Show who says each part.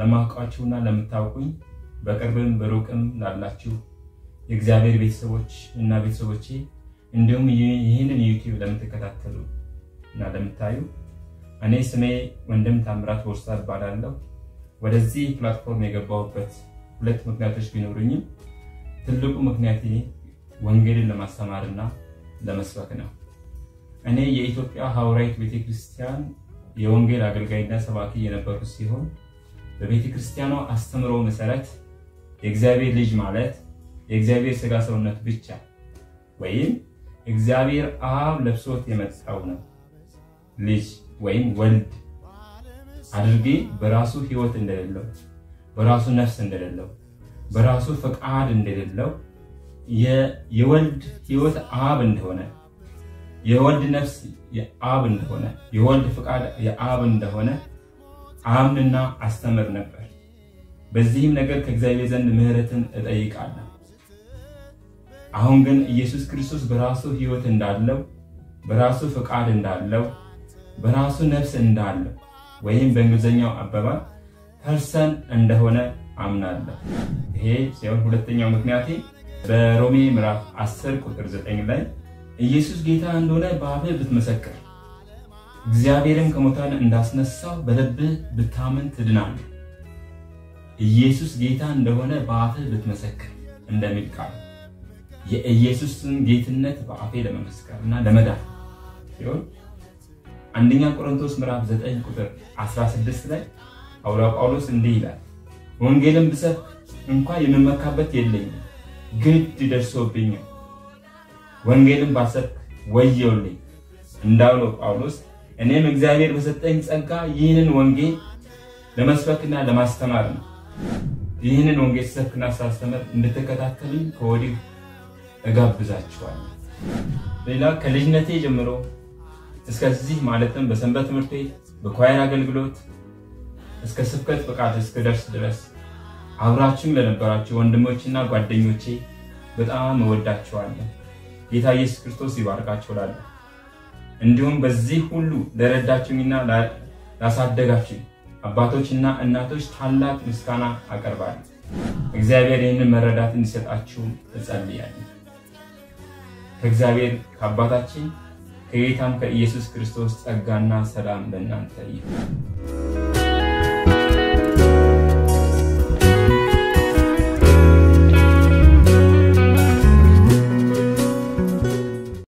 Speaker 1: ለማውቃችሁና ለምታውቁኝ በቅርብም በሩቅም ላላችሁ የእግዚአብሔር ቤተሰቦች እና ቤተሰቦቼ እንዲሁም ይህንን ዩቲዩብ ለምትከታተሉ እና ለምታዩ እኔ ስሜ ወንድም ታምራት ቦርሳ እባላለሁ። ወደዚህ ፕላትፎርም የገባሁበት ሁለት ምክንያቶች ቢኖሩኝም ትልቁ ምክንያቴ ወንጌልን ለማስተማርና ለመስበክ ነው። እኔ የኢትዮጵያ ሐዋርያት ቤተክርስቲያን የወንጌል አገልጋይና ሰባኪ የነበርኩ ሲሆን በቤተክርስቲያኗ አስተምሮ መሰረት የእግዚአብሔር ልጅ ማለት የእግዚአብሔር ሥጋ ሰውነት ብቻ ወይም እግዚአብሔር አብ ለብሶት የመጣው ነው ልጅ ወይም ወልድ አድርጌ በራሱ ሕይወት እንደሌለው በራሱ ነፍስ እንደሌለው በራሱ ፈቃድ እንደሌለው የወልድ ሕይወት አብ እንደሆነ የወልድ ነፍስ የአብ እንደሆነ የወልድ ፈቃድ የአብ እንደሆነ አምንና አስተምር ነበር። በዚህም ነገር ከእግዚአብሔር ዘንድ ምህረትን እጠይቃለሁ። አሁን ግን ኢየሱስ ክርስቶስ በራሱ ሕይወት እንዳለው በራሱ ፈቃድ እንዳለው በራሱ ነፍስ እንዳለው ወይም በእንግሊዘኛው አባባል ፐርሰን እንደሆነ አምናለሁ። ይሄ ሲሆን ሁለተኛው ምክንያቴ በሮሜ ምዕራፍ 10 ቁጥር 9 ላይ ኢየሱስ ጌታ እንደሆነ በአፍህ ብትመሰክር እግዚአብሔርም ከሙታን እንዳስነሳው በልብህ ብታምን ትድናለህ። ኢየሱስ ጌታ እንደሆነ በአፍህ ብትመሰክር እንደሚል ቃል የኢየሱስን ጌትነት በአፌ ለመመስከርና ለመዳን ሲሆን አንደኛ ቆሮንቶስ ምዕራፍ 9 ቁጥር 16 ላይ ሐዋርያው ጳውሎስ እንዲህ ይላል፣ ወንጌልን ብሰብክ እንኳን የምመካበት የለኝም፣ ግድ ደርሶብኛል። ወንጌልን ባሰብክ ወየውልኝ እንዳለው ጳውሎስ እኔም እግዚአብሔር በሰጠኝ ጸጋ ይህንን ወንጌል ለመስበክና ለማስተማር ነው። ይህንን ወንጌል ሰብክና ሳስተምር እንድትከታተሉኝ ከወዲሁ እጋብዛችኋለሁ። ሌላ ከልጅነቴ ጀምሮ እስከዚህ ማለትም በሰንበት ትምህርት ቤት በኳየር አገልግሎት እስከ ስብከት ፈቃድ እስከደርስ ድረስ አብራችሁኝ ለነበራችሁ ወንድሞችና ጓደኞቼ በጣም እወዳችኋለሁ። ጌታ ኢየሱስ ክርስቶስ ይባርካችሁ እላለሁ። እንዲሁም በዚህ ሁሉ ለረዳችሁኝና ላሳደጋችሁኝ አባቶችና እናቶች ታላቅ ምስጋና አቀርባለሁ። እግዚአብሔር ይህንን መረዳት እንዲሰጣችሁ እጸልያለሁ። ከእግዚአብሔር ከአባታችን ከጌታም ከኢየሱስ ክርስቶስ ጸጋና ሰላም ለእናንተ ይሁን።